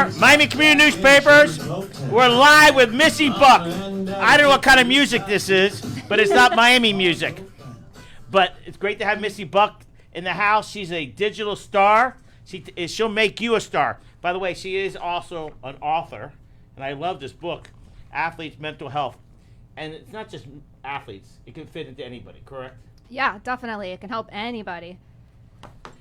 here, Miami Community Newspapers. We're live with Missy Buck. I don't know what kind of music this is, but it's not Miami music. But it's great to have Missy Buck in the house. She's a digital star. She'll make you a star. By the way, she is also an author, and I love this book, Athletes' Mental Health. And it's not just athletes. It can fit into anybody, correct? Yeah, definitely. It can help anybody.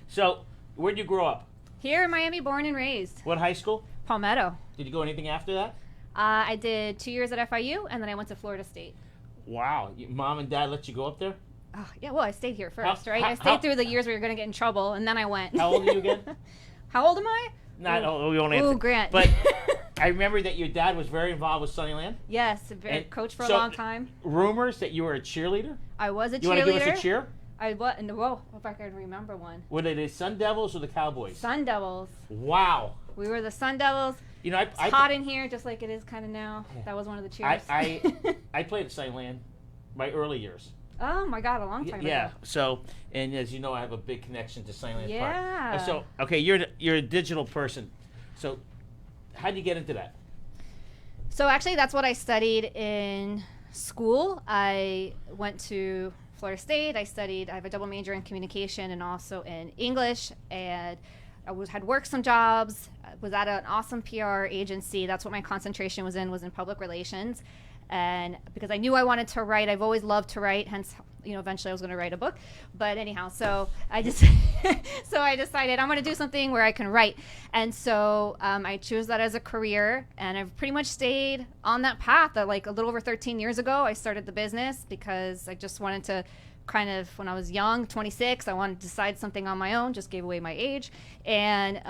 So, where'd you grow up? Here in Miami, born and raised. What high school? Palmetto. Did you go anything after that? I did 2 years at FIU, and then I went to Florida State. Wow. Mom and Dad let you go up there? Oh, yeah, well, I stayed here first, right? I stayed through the years where you're going to get in trouble, and then I went. How old are you again? How old am I? We won't answer. Ooh, Grant. But I remember that your dad was very involved with Sunnyland. Yes, coach for a long time. Rumors that you were a cheerleader? I was a cheerleader. You want to give us a cheer? Whoa, if I can remember one. Were they the Sun Devils or the Cowboys? Sun Devils. Wow. We were the Sun Devils. You know, it's hot in here, just like it is kind of now. That was one of the cheers. I played at Sunnyland my early years. Oh my God, a long time ago. Yeah. So, and as you know, I have a big connection to Sunnyland Park. Yeah. So, okay, you're a digital person. So, how did you get into that? So actually, that's what I studied in school. I went to Florida State. I have a double major in communication and also in English, and I had worked some jobs, was at an awesome PR agency. That's what my concentration was in public relations. And because I knew I wanted to write, I've always loved to write, hence, eventually I was going to write a book. But anyhow, so I decided I'm going to do something where I can write. And so I chose that as a career, and I've pretty much stayed on that path. Like a little over 13 years ago, I started the business because I just wanted to kind of, when I was young, 26, I wanted to decide something on my own, just gave away my age. And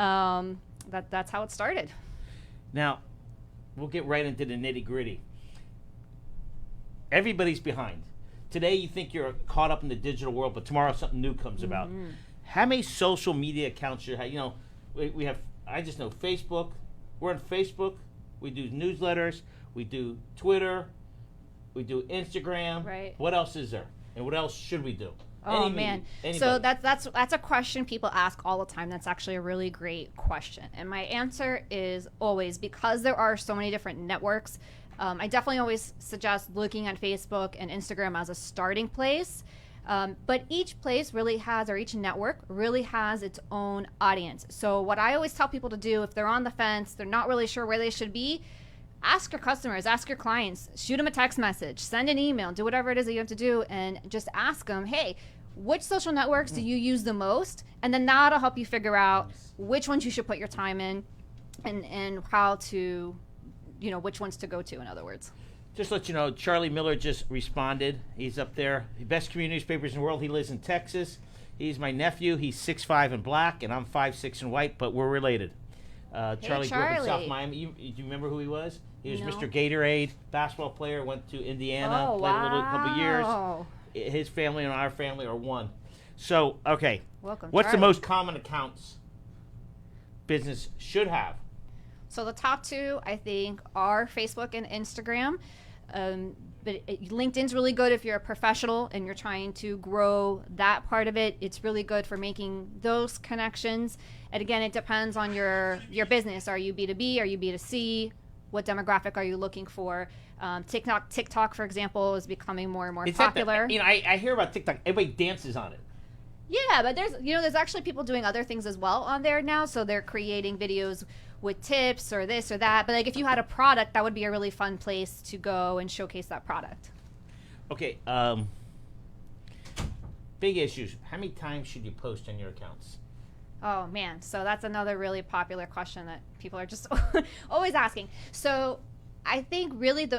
that's how it started. Now, we'll get right into the nitty gritty. Everybody's behind. Today you think you're caught up in the digital world, but tomorrow something new comes about. How many social media accounts you have? We have, I just know Facebook. We're on Facebook. We do newsletters. We do Twitter. We do Instagram. Right. What else is there? And what else should we do? Oh, man. So that's a question people ask all the time. That's actually a really great question. And my answer is always, because there are so many different networks, I definitely always suggest looking at Facebook and Instagram as a starting place. But each place really has, or each network really has its own audience. So what I always tell people to do, if they're on the fence, they're not really sure where they should be, ask your customers, ask your clients, shoot them a text message, send an email, do whatever it is that you have to do, and just ask them, hey, which social networks do you use the most? And then that'll help you figure out which ones you should put your time in and how to, which ones to go to, in other words. Just to let you know, Charlie Miller just responded. He's up there. The best community newspapers in the world. He lives in Texas. He's my nephew. He's 6'5" and black, and I'm 5'6" and white, but we're related. Charlie grew up in South Miami. Do you remember who he was? He was Mr. Gatorade, basketball player, went to Indiana, played a couple years. His family and our family are one. So, okay. Welcome, what's Charlie. the most common accounts business should have? So the top two, I think, are Facebook and Instagram. But LinkedIn's really good if you're a professional and you're trying to grow that part of it. It's really good for making those connections. And again, it depends on your business. Are you B2B? Are you B2C? What demographic are you looking for? TikTok, for example, is becoming more and more popular. I hear about TikTok. Everybody dances on it. Yeah, but there's actually people doing other things as well on there now. So they're creating videos with tips or this or that. But like if you had a product, that would be a really fun place to go and showcase that product. Okay. Big issues. How many times should you post on your accounts? Oh, man. So that's another really popular question that people are just always asking. So I think really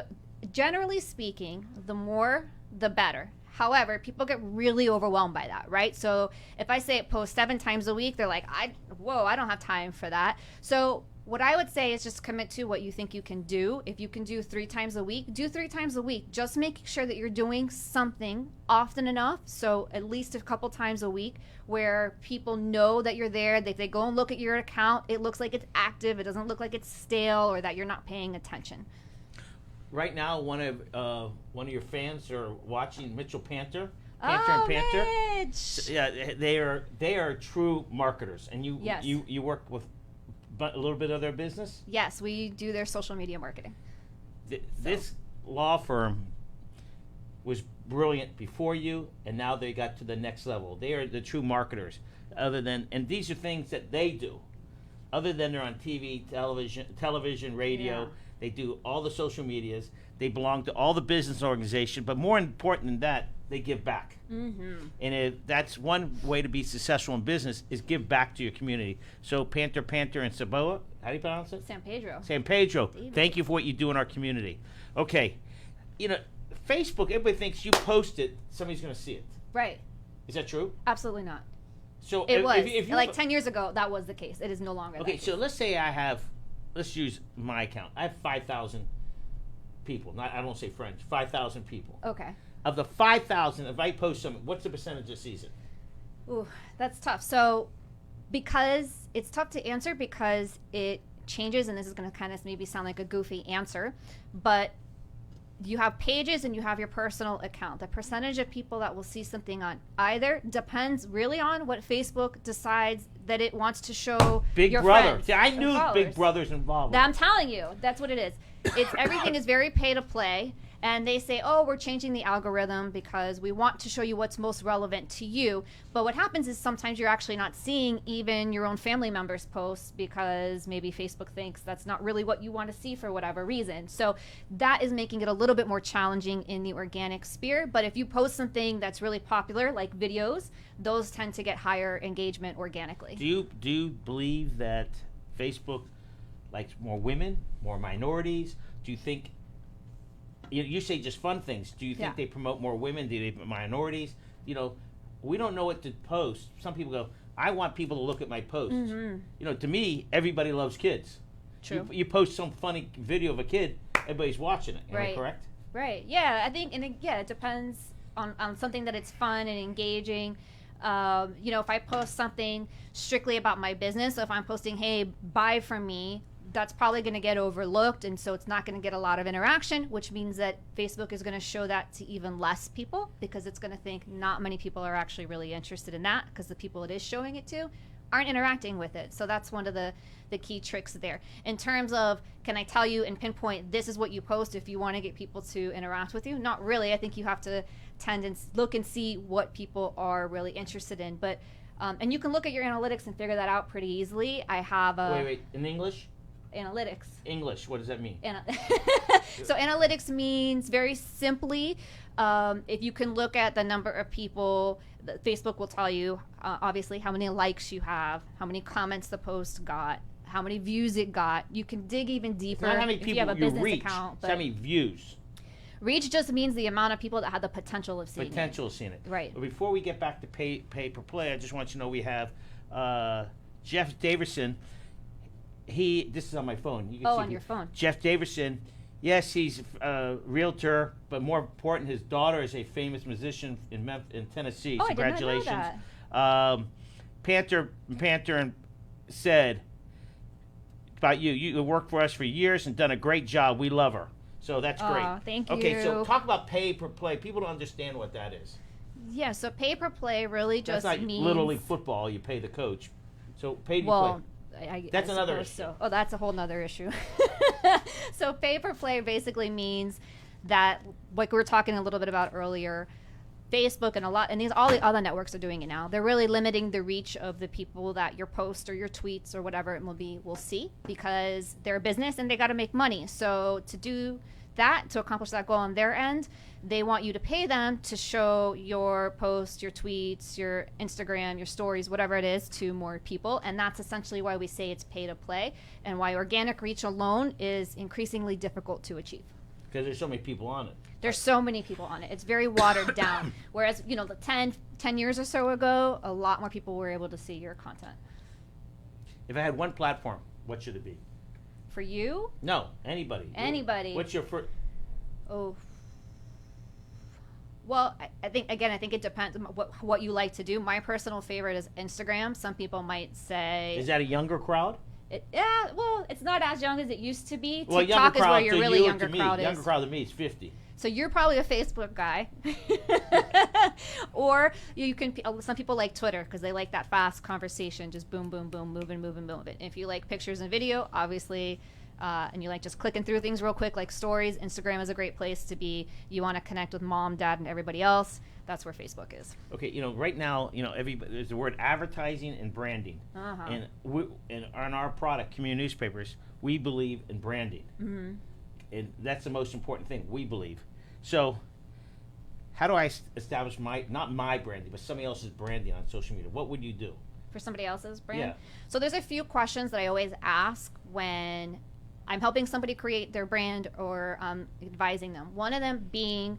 generally speaking, the more, the better. However, people get really overwhelmed by that, right? So if I say post 7 times a week, they're like, I don't have time for that. So what I would say is just commit to what you think you can do. If you can do 3 times a week, do 3 times a week. Just making sure that you're doing something often enough, so at least a couple times a week, where people know that you're there, that they go and look at your account, it looks like it's active, it doesn't look like it's stale, or that you're not paying attention. Right now, one of your fans are watching Mitchell Panther. Oh, Mitch! Yeah, they are true marketers, and you work with a little bit of their business? Yes, we do their social media marketing. This law firm was brilliant before you, and now they got to the next level. They are the true marketers. And these are things that they do. Other than they're on TV, television, radio, Yeah. they do all the social medias. They belong to all the business organizations, but more important than that, they give back. Mm-hmm. And that's one way to be successful in business is give back to your community. So Panther, and Saboa, how do you pronounce it? San Pedro. San Pedro. David. Thank you for what you do in our community. Okay, Facebook, everybody thinks you post it, somebody's going to see it. Right. Is that true? Absolutely not. So It was. if you Like 10 years ago, that was the case. It is no longer Okay, that case. so let's say let's use my account. I have 5,000 people. I don't say friends. 5,000 people. Okay. Of the 5,000, if I post something, what's the percentage that sees it? Ooh, that's tough. So, because it's tough to answer because it changes, and this is going to kind of maybe sound like a goofy answer, but you have pages and you have your personal account. The percentage of people that will see something on either depends really on what Facebook decides that it wants to show Big your Brother. friends See, I and knew followers. Big Brother's involved. I'm telling you, that's what it is. Everything is very pay to play, and they say, "Oh, we're changing the algorithm because we want to show you what's most relevant to you." But what happens is sometimes you're actually not seeing even your own family members' posts because maybe Facebook thinks that's not really what you want to see for whatever reason. So that is making it a little bit more challenging in the organic sphere. But if you post something that's really popular, like videos, those tend to get higher engagement organically. Do you believe that Facebook likes more women, more minorities? Do you think you say just fun things? Do you think Yeah. they promote more women? Do they promote minorities? We don't know what to post. Some people go, "I want people to look at my posts." Mm-hmm. To me, everybody loves kids. True. You post some funny video of a kid, everybody's watching it. Am I Right. correct? Right. Yeah, I think, and it depends on something that it's fun and engaging. If I post something strictly about my business, so if I'm posting, "Hey, buy from me," that's probably going to get overlooked, and so it's not going to get a lot of interaction, which means that Facebook is going to show that to even less people because it's going to think not many people are actually really interested in that because the people it is showing it to aren't interacting with it. So that's one of the key tricks there. In terms of, can I tell you and pinpoint this is what you post if you want to get people to interact with you? Not really. I think you have to tend and look and see what people are really interested in. But and you can look at your analytics and figure that out pretty easily. I have a Wait. In English? analytics. English. What does that mean? So analytics means very simply, if you can look at the number of people, Facebook will tell you obviously how many likes you have, how many comments the post got, how many views it got. You can dig even deeper Not how many if people you have a business reach. account. It's how many views. Reach just means the amount of people that have the potential of seeing Potential of seeing it. Right. But before we get back to pay per play, I just want you to know we have Jeff Daverson. This is on my phone. You can Oh, see on your phone. Jeff Daverson. Yes, he's a realtor, but more important, his daughter is a famous musician in Tennessee. Oh, I did not know Congratulations. that. Panther said about you. You worked for us for years and done a great job. We love her. So that's great. Aw, thank Okay, so you. talk about pay per play. People don't understand what that is. Yeah, so pay per play really just That's not means Little League football. You pay the coach. So pay to well, play. That's another suppose issue. So. Oh, that's a whole nother issue. So pay per play basically means that, like we were talking a little bit about earlier, Facebook and all the other networks are doing it now. They're really limiting the reach of the people that your post or your tweets or whatever it will see because they're a business and they got to make money. So to do that, to accomplish that goal on their end, they want you to pay them to show your posts, your tweets, your Instagram, your stories, whatever it is, to more people. And that's essentially why we say it's pay to play and why organic reach alone is increasingly difficult to achieve. Because there's so many people on it. There's so many people on it. It's very watered down. Whereas, the 10 years or so ago, a lot more people were able to see your content. If I had one platform, what should it be? For you? No, anybody. Anybody. What's your first? Oh. Well, I think it depends on what you like to do. My personal favorite is Instagram. Some people might say... Is that a younger crowd? Well, it's not as young as it used to be. Well, TikTok is where your to really you or younger to me, crowd is. Younger crowd to me is 50. So you're probably a Facebook guy. Or you can, some people like Twitter because they like that fast conversation, just boom, boom, boom, moving. If you like pictures and video, obviously, and you like just clicking through things real quick, like stories, Instagram is a great place to be. You want to connect with mom, dad, and everybody else. That's where Facebook is. Okay, right now, there's the word advertising and branding. And on our product, Community Newspapers, we believe in branding. Mm-hmm. And that's the most important thing, we believe. So how do I establish not my branding, but somebody else's branding on social media? What would you do? For somebody else's brand? Yeah. So there's a few questions that I always ask when I'm helping somebody create their brand or advising them. One of them being,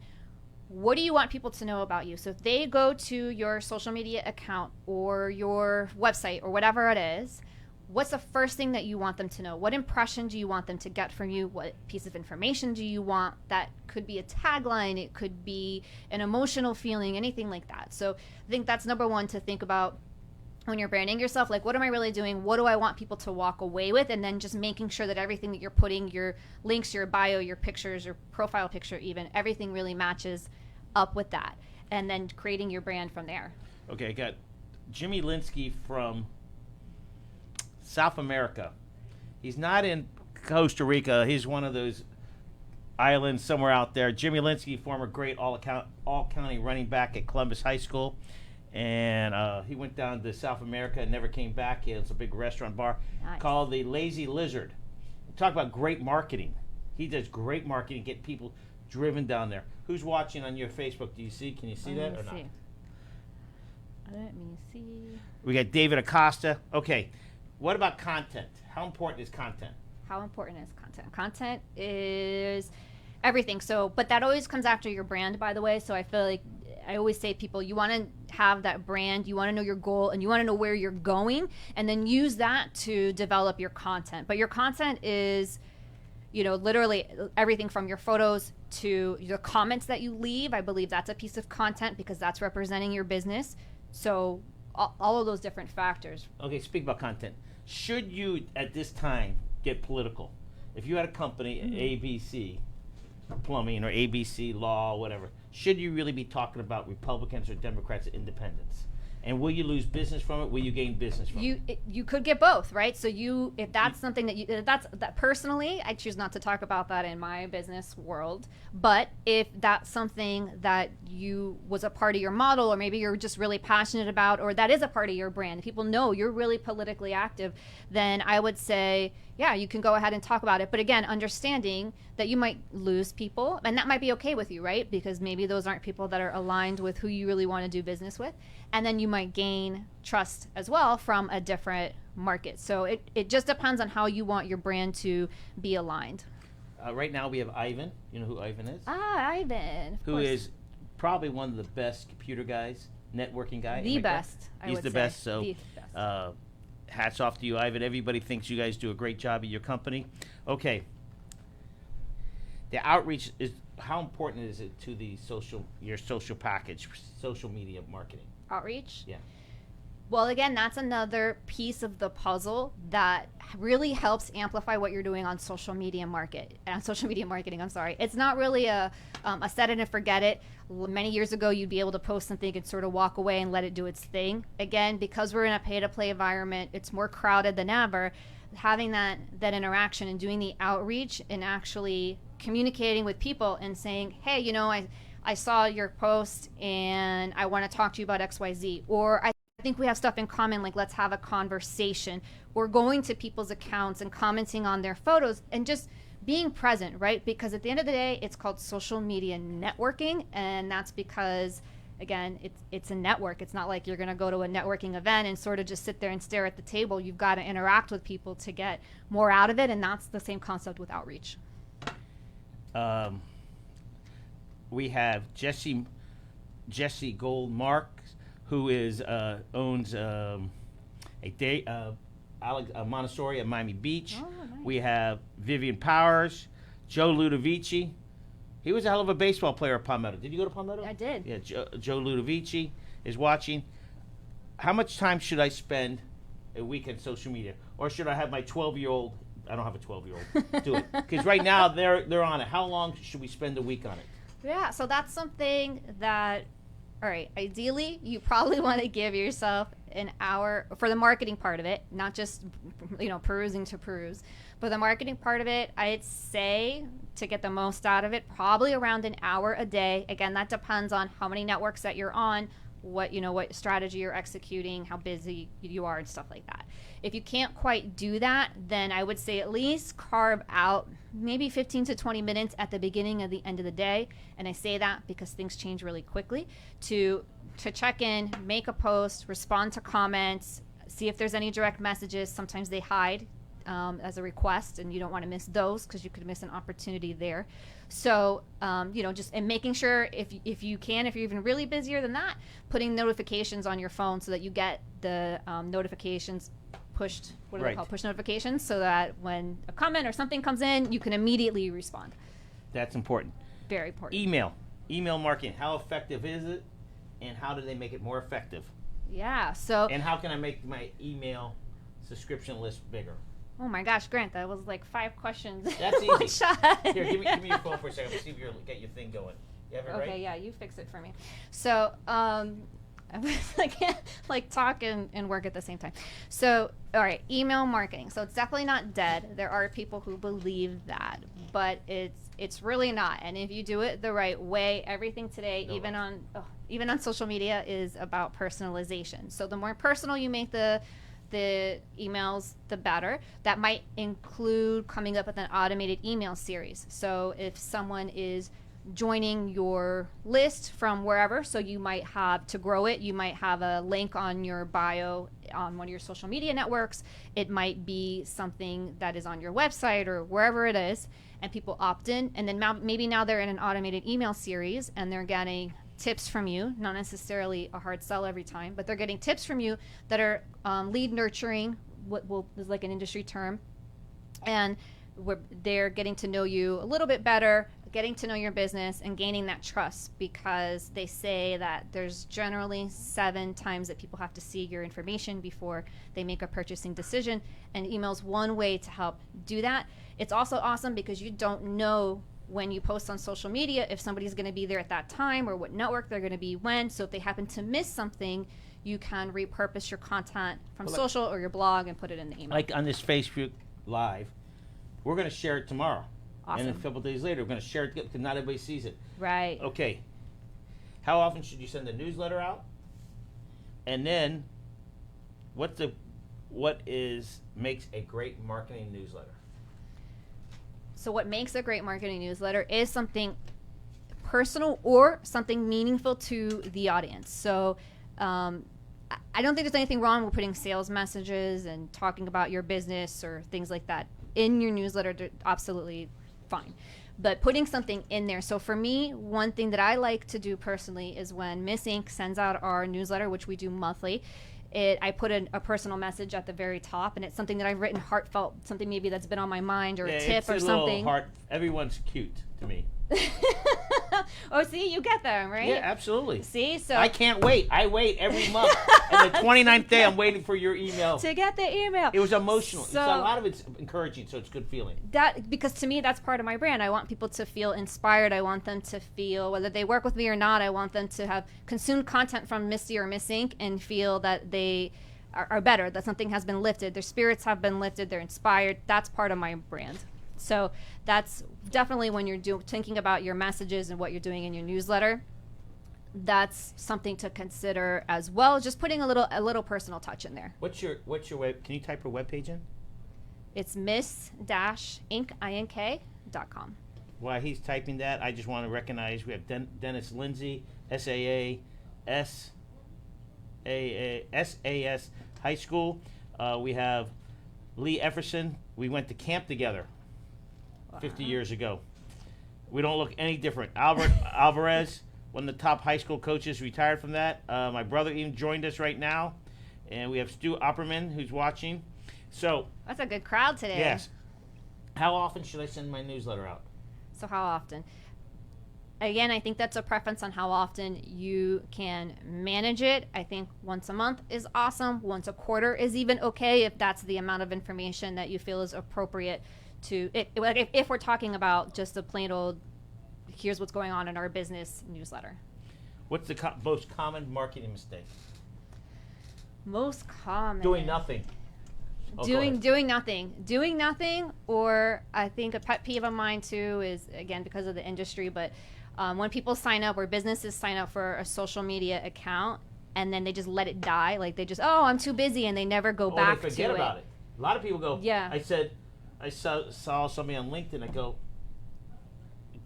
what do you want people to know about you? So if they go to your social media account or your website or whatever it is, what's the first thing that you want them to know? What impression do you want them to get from you? What piece of information do you want? That could be a tagline. It could be an emotional feeling, anything like that. So I think that's number one to think about when you're branding yourself. Like, what am I really doing? What do I want people to walk away with? And then just making sure that everything that you're putting, your links, your bio, your pictures, your profile picture even, everything really matches up with that. And then creating your brand from there. Okay, I got Jimmy Linsky from South America. He's not in Costa Rica. He's one of those islands somewhere out there. Jimmy Linsky, former great all-county running back at Columbus High School. And he went down to South America and never came back. He has a big restaurant bar called the Lazy Lizard. Talk about great marketing. He does great marketing, get people driven down there. Who's watching on your Facebook? Do you see? Can you see that or not? Let me see. We got David Acosta. Okay. What about content? How important is content? How important is content? Content is everything. So, but that always comes after your brand, by the way. So I feel like I always say to people, you want to have that brand, you want to know your goal, and you want to know where you're going, and then use that to develop your content. But your content is, literally everything from your photos to the comments that you leave. I believe that's a piece of content because that's representing your business. So all of those different factors. Okay, speak about content. Should you, at this time, get political? If you had a company, ABC Plumbing or ABC Law, whatever, should you really be talking about Republicans or Democrats or independents? And will you lose business from it? Will you gain business from it? You could get both, right? So if that's something that personally, I choose not to talk about that in my business world. But if that's something that was a part of your model, or maybe you're just really passionate about, or that is a part of your brand, people know you're really politically active, then I would say, yeah, you can go ahead and talk about it. But again, understanding that you might lose people, and that might be okay with you, right? Because maybe those aren't people that are aligned with who you really want to do business with. And then you might gain trust as well from a different market. So it just depends on how you want your brand to be aligned. Right now we have Ivan. You know who Ivan is? Ivan. Who is probably one of the best computer guys, networking guy. The best, I would say. He's the best. So the best. Hats off to you, Ivan. Everybody thinks you guys do a great job at your company. Okay. The outreach is, how important is it to your social package, social media marketing? Outreach? Yeah. Well, again, that's another piece of the puzzle that really helps amplify what you're doing on social media marketing. I'm sorry. It's not really a set it and forget it. Many years ago, you'd be able to post something and sort of walk away and let it do its thing. Again, because we're in a pay-to-play environment, it's more crowded than ever. Having that interaction and doing the outreach and actually communicating with people and saying, hey, I saw your post and I want to talk to you about XYZ, or I think we have stuff in common, like let's have a conversation, or going to people's accounts and commenting on their photos and just being present, right? Because at the end of the day, it's called social media networking, and that's because, again, it's a network. It's not like you're going to go to a networking event and sort of just sit there and stare at the table. You've got to interact with people to get more out of it, and that's the same concept with outreach. We have Jesse Goldmark, who owns a Montessori at Miami Beach. Oh, nice. We have Vivian Powers, Joe Ludovici. He was a hell of a baseball player at Palmetto. Did you go to Palmetto? I did. Yeah, Joe Ludovici is watching. How much time should I spend a week on social media? Or should I have my 12-year-old, I don't have a 12-year-old, do it? Because right now they're on it. How long should we spend a week on it? Yeah, so that's something that, all right, ideally, you probably want to give yourself an hour for the marketing part of it, not just, perusing to peruse. But the marketing part of it, I'd say to get the most out of it, probably around an hour a day. Again, that depends on how many networks that you're on, what strategy you're executing, how busy you are, and stuff like that. If you can't quite do that, then I would say at least carve out maybe 15 to 20 minutes at the beginning of the end of the day. And I say that because things change really quickly, to check in, make a post, respond to comments, see if there's any direct messages. Sometimes they hide as a request, and you don't want to miss those because you could miss an opportunity there. So, just and making sure if you're even really busier than that, putting notifications on your phone so that you get the notifications pushed. What are they called? Push notifications, so that when a comment or something comes in, you can immediately respond. That's important. Very important. Email marketing. How effective is it, and how do they make it more effective? Yeah. So. And how can I make my email subscription list bigger? Oh my gosh, Grant, that was like 5 questions. That's easy. Here, give me your phone for a second. We'll see if you get your thing going. You have it right? Okay, yeah, you fix it for me. So, I can't talk and work at the same time. So, all right, email marketing. So it's definitely not dead. There are people who believe that, but it's really not. And if you do it the right way, everything today, even on social media, is about personalization. So the more personal you make the emails, the better. That might include coming up with an automated email series. So if someone is joining your list from wherever, so you might have, to grow it, you might have a link on your bio on one of your social media networks. It might be something that is on your website or wherever it is, and people opt in, and then maybe now they're in an automated email series and they're getting tips from you, not necessarily a hard sell every time, but they're getting tips from you that are lead nurturing, what is like an industry term, and they're getting to know you a little bit better, getting to know your business, and gaining that trust, because they say that there's generally 7 times that people have to see your information before they make a purchasing decision, and email's one way to help do that. It's also awesome because you don't know when you post on social media if somebody's going to be there at that time or what network they're going to be when. So if they happen to miss something, you can repurpose your content from social or your blog and put it in the email. Like on this Facebook Live, we're going to share it tomorrow. Awesome. And a couple days later, we're going to share it because not everybody sees it. Right. Okay. How often should you send the newsletter out? And then, makes a great marketing newsletter? So what makes a great marketing newsletter is something personal or something meaningful to the audience. So I don't think there's anything wrong with putting sales messages and talking about your business or things like that in your newsletter. They're absolutely fine. But putting something in there. So for me, one thing that I like to do personally is when Miss Inc. sends out our newsletter, which we do monthly, I put a personal message at the very top, and it's something that I've written heartfelt, something maybe that's been on my mind, or a tip or something. Everyone's cute to me. Oh, see, you get them, right? Yeah, absolutely. See, so I can't wait. I wait every month. And the 29th day, I'm waiting for your email. To get the email. It was emotional. So, a lot of it's encouraging, so it's a good feeling. Because to me, that's part of my brand. I want people to feel inspired. I want them to feel, whether they work with me or not, I want them to have consumed content from Misty or Miss Inc. and feel that they are better, that something has been lifted. Their spirits have been lifted. They're inspired. That's part of my brand. So that's definitely when you're thinking about your messages and what you're doing in your newsletter, that's something to consider as well. Just putting a little personal touch in there. What's your web? Can you type her webpage in? It's miss-ink.com. While he's typing that, I just want to recognize we have Dennis Lindsay, SAS High School. We have Lee Efferson. We went to camp together 50 years ago. We don't look any different. Albert Alvarez, one of the top high school coaches, retired from that. My brother even joined us right now. And we have Stu Opperman, who's watching. So that's a good crowd today. Yes. How often should I send my newsletter out? So how often? Again, I think that's a preference on how often you can manage it. I think once a month is awesome. Once a quarter is even okay if that's the amount of information that you feel is appropriate to it. If we're talking about just a plain old, here's what's going on in our business newsletter. What's the most common marketing mistake? Most common. Doing nothing. Oh, doing nothing, or I think a pet peeve of mine too is, again, because of the industry, but when people sign up or businesses sign up for a social media account and then they just let it die, like they just, oh, I'm too busy, and they never go back to it. They forget about it. A lot of people go, yeah. I saw somebody on LinkedIn, I go,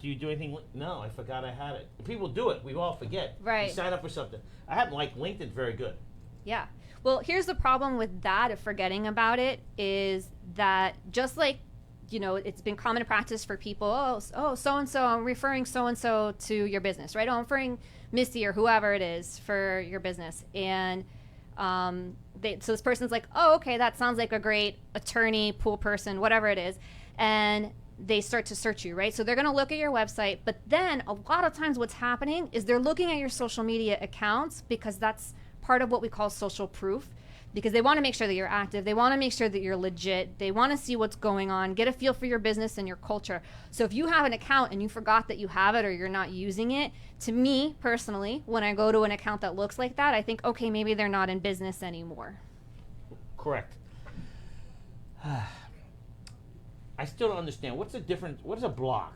do you do anything? No, I forgot I had it. People do it. We all forget. Right. You sign up for something. I haven't liked LinkedIn very good. Yeah. Well, here's the problem with that, of forgetting about it, is that just like, it's been common practice for people, so-and-so, I'm referring so-and-so to your business, right? Oh, I'm referring Misty or whoever it is for your business. And so this person's like, oh, okay, that sounds like a great attorney, pool person, whatever it is. And they start to search you, right? So they're going to look at your website, but then a lot of times what's happening is they're looking at your social media accounts, because that's part of what we call social proof, because they want to make sure that you're active. They want to make sure that you're legit. They want to see what's going on, get a feel for your business and your culture. So if you have an account and you forgot that you have it or you're not using it, to me personally, when I go to an account that looks like that, I think, okay, maybe they're not in business anymore. Correct. I still don't understand. What's the difference? What is a blog?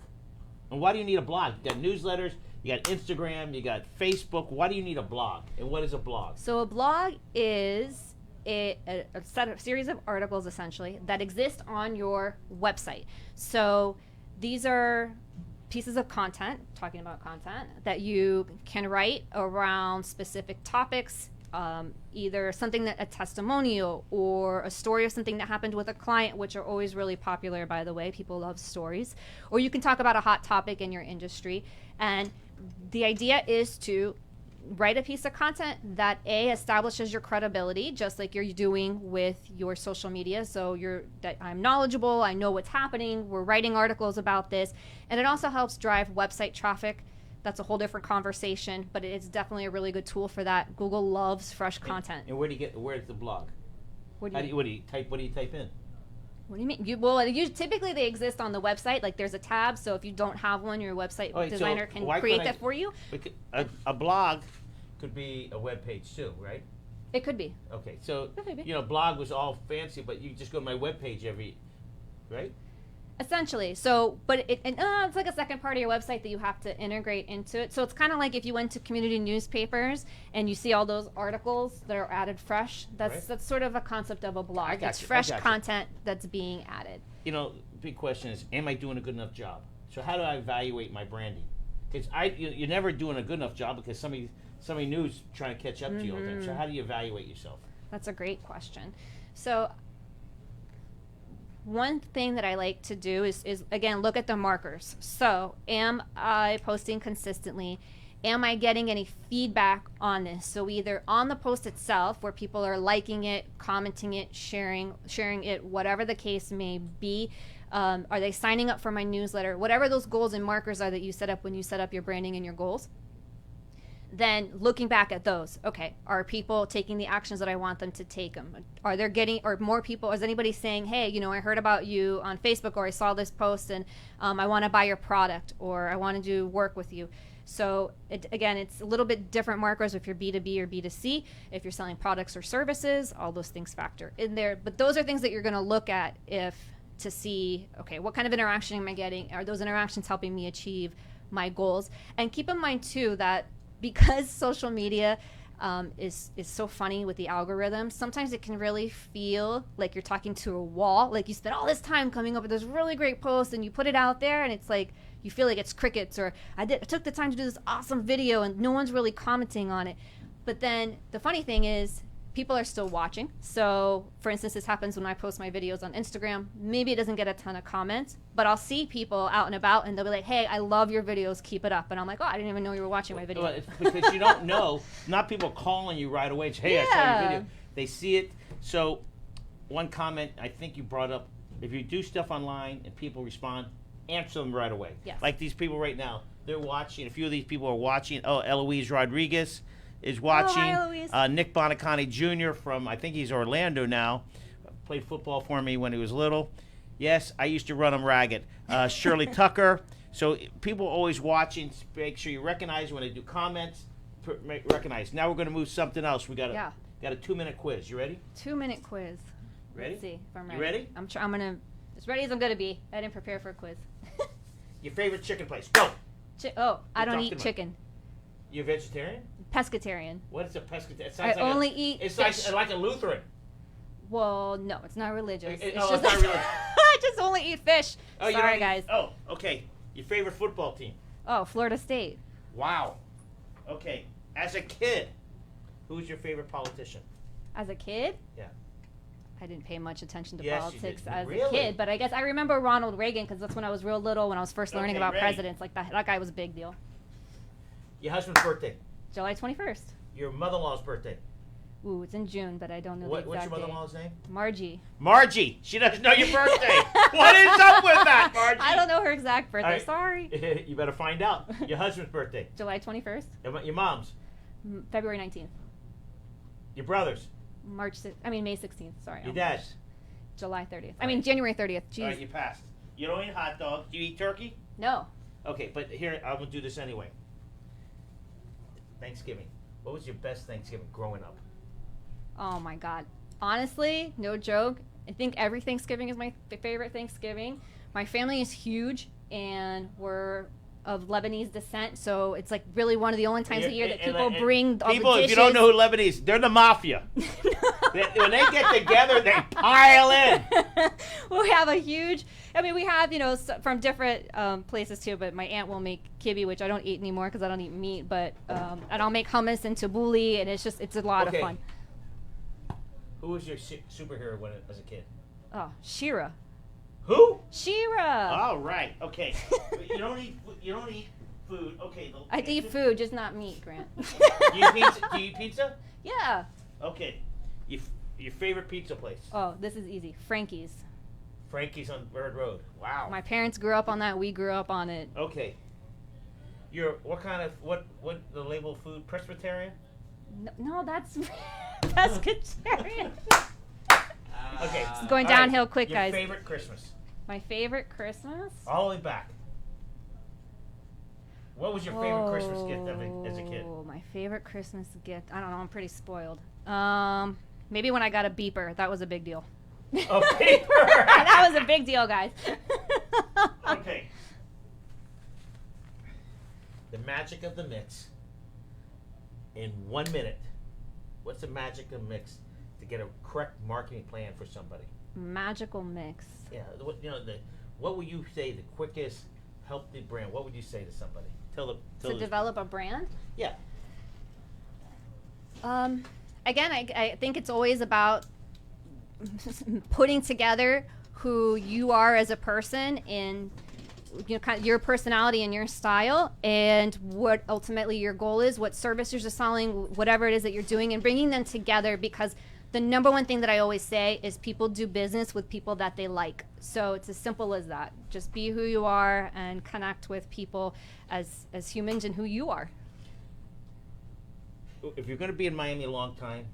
And why do you need a blog? You got newsletters, you got Instagram, you got Facebook. Why do you need a blog? And what is a blog? So a blog is a series of articles, essentially, that exist on your website. So these are pieces of content, talking about content, that you can write around specific topics, either something a testimonial or a story of something that happened with a client, which are always really popular, by the way. People love stories. Or you can talk about a hot topic in your industry. And the idea is to write a piece of content that establishes your credibility, just like you're doing with your social media. So that I'm knowledgeable, I know what's happening, we're writing articles about this. And it also helps drive website traffic. That's a whole different conversation, but it's definitely a really good tool for that. Google loves fresh content. And where's the blog? What do you type in? What do you mean? Typically they exist on the website. Like there's a tab, so if you don't have one, your website designer can create that for you. A blog could be a web page too, right? It could be. Okay, so blog was all fancy, but you just go to my web page right? Essentially. So, but it's like a second part of your website that you have to integrate into it. So it's kind of like if you went to community newspapers and you see all those articles that are added fresh. That's sort of a concept of a blog. It's fresh content that's being added. Big question is, am I doing a good enough job? So how do I evaluate my branding? Because you're never doing a good enough job because somebody new's trying to catch up to you all the time. So how do you evaluate yourself? That's a great question. So one thing that I like to do is again, look at the markers. So am I posting consistently? Am I getting any feedback on this? So either on the post itself, where people are liking it, commenting it, sharing it, whatever the case may be. Are they signing up for my newsletter? Whatever those goals and markers are that you set up when you set up your branding and your goals. Then looking back at those, okay, are people taking the actions that I want them to take them? Are there or more people, is anybody saying, hey, I heard about you on Facebook, or I saw this post and I want to buy your product, or I want to do work with you? So again, it's a little bit different markers if you're B2B or B2C. If you're selling products or services, all those things factor in there. But those are things that you're going to look at to see, okay, what kind of interaction am I getting? Are those interactions helping me achieve my goals? And keep in mind too that because social media is so funny with the algorithms, sometimes it can really feel like you're talking to a wall. Like you spent all this time coming up with this really great post and you put it out there and it's like you feel like it's crickets, or I took the time to do this awesome video and no one's really commenting on it. But then the funny thing is people are still watching. So for instance, this happens when I post my videos on Instagram. Maybe it doesn't get a ton of comments, but I'll see people out and about and they'll be like, hey, I love your videos, keep it up. And I'm like, oh, I didn't even know you were watching my video. Well, it's because you don't know. Not people calling you right away. Hey, I saw your video. They see it. So one comment I think you brought up, if you do stuff online and people respond, answer them right away. Yes. Like these people right now, they're watching. A few of these people are watching. Oh, Eloise Rodriguez is watching. Oh, hi, Nick Bonacani Jr. from, I think he's Orlando now, played football for me when he was little. Yes, I used to run him ragged. Shirley Tucker, So people always watching, make sure you recognize when they do comments. Recognize. Now we're going to move something else. We got a 2-minute quiz. You ready? 2-minute quiz. Ready? Let's see if I'm ready. You ready? I'm gonna as ready as I'm gonna be. I didn't prepare for a quiz. Your favorite chicken place? Go. I don't eat chicken. You're vegetarian? Pescatarian. What is a pescatarian? I only eat It's fish. like a Lutheran. Well, no, it's not religious. It's not religious. I just only eat fish. Sorry, guys. Oh, okay. Your favorite football team? Oh, Florida State. Wow. Okay. As a kid, who's your favorite politician? As a kid? Yeah. I didn't pay much attention to Yes, politics you did. as Really? a kid, but I guess I remember Ronald Reagan because that's when I was real little, when I was first learning about presidents. Like that guy was a big deal. Your husband's birthday? July 21st. Your mother-in-law's birthday? Ooh, it's in June, but I don't know the exact What's your date. mother-in-law's name? Margie. Margie. She doesn't know your birthday. What is up with that, Margie? I don't know her exact birthday. Right. Sorry. You better find out. Your husband's birthday? July 21st. Your mom's? February 19th. Your brother's? May 16th. Sorry. Your dad's? July 30th. January 30th. Jeez. All right, you passed. You don't eat hot dogs. Do you eat turkey? No. Okay, but here, I'm going to do this anyway. Thanksgiving. What was your best Thanksgiving growing up? Oh my God. Honestly, no joke. I think every Thanksgiving is my favorite Thanksgiving. My family is huge and we're of Lebanese descent, so it's like really one of the only times a year that people bring all the dishes. People, if you don't know who Lebanese, they're the mafia. When they get together, they pile in. We have a huge, we have, from different places too, but my aunt will make kibbe, which I don't eat anymore because I don't eat meat, but, and I'll make hummus and tabbouleh, and it's a lot of fun. Who was your superhero as a kid? Oh, She-Ra. Who? She-Ra. All right. Okay. You don't eat food. Okay. I eat food, just not meat, Grant. Do you eat pizza? Yeah. Okay. Your favorite pizza place? Oh, this is easy. Frankie's. Frankie's on Bird Road. Wow. My parents grew up on that. We grew up on it. Okay. What the label food? Presbyterian? No, that's pescatarian. Okay. It's going downhill quick, guys. Your favorite Christmas? My favorite Christmas? All the way back. What was your favorite Christmas gift as a kid? My favorite Christmas gift? I don't know. I'm pretty spoiled. Maybe when I got a beeper. That was a big deal. A beeper? That was a big deal, guys. Okay. The magic of the mix. In 1 minute, what's the magic of the mix to get a correct marketing plan for somebody? Magical mix. Yeah. What would you say the quickest help the brand? What would you say to somebody? To develop a brand? Yeah. Again, I think it's always about putting together who you are as a person and kind of your personality and your style, and what ultimately your goal is, what services you're selling, whatever it is that you're doing, and bringing them together, because the number one thing that I always say is people do business with people that they like. So it's as simple as that. Just be who you are and connect with people as humans and who you are. If you're going to be in Miami a long time,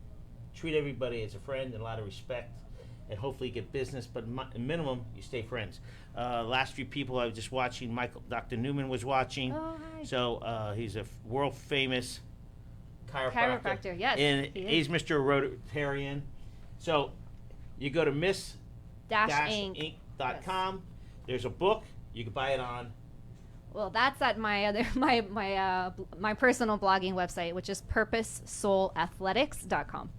treat everybody as a friend and a lot of respect, and hopefully get business, but at minimum, you stay friends. Last few people I was just watching, Dr. Newman was watching. Oh, hi. So he's a world famous chiropractor. Yes. And he's Mr. Rotarian. So you go to Mistys-Inc.com. Yes. There's a book. You can buy it on. Well, that's at my personal blogging website, which is purposesoulathletics.com.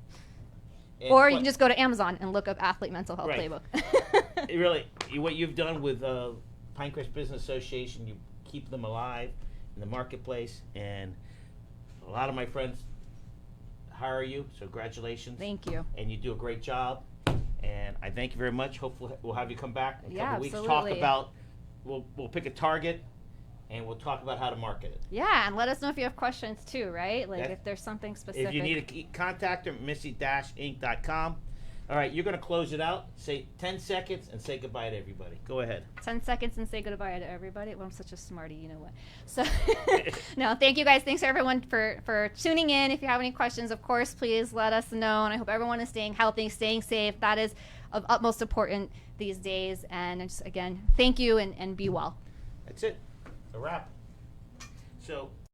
Or you can just go to Amazon and look up Athlete Mental Health Playbook. Really, what you've done with Pinecrest Business Association, you keep them alive in the marketplace, and a lot of my friends hire you, so congratulations. Thank you. And you do a great job, and I thank you very much. Hopefully we'll have you come back in a couple weeks, absolutely. talk about, we'll pick a target, and we'll talk about how to market it. Yeah, and let us know if you have questions too, right? Like if there's something specific. If you need a contact her, Mistys-Inc.com. All right, you're going to close it out. Say 10 seconds and say goodbye to everybody. Go ahead. 10 seconds and say goodbye to everybody. Well, I'm such a smarty, you know what. So, no, thank you guys. Thanks everyone for tuning in. If you have any questions, of course, please let us know. And I hope everyone is staying healthy, staying safe. That is of utmost importance these days. And just, again, thank you and be well. That's it. a wrap. So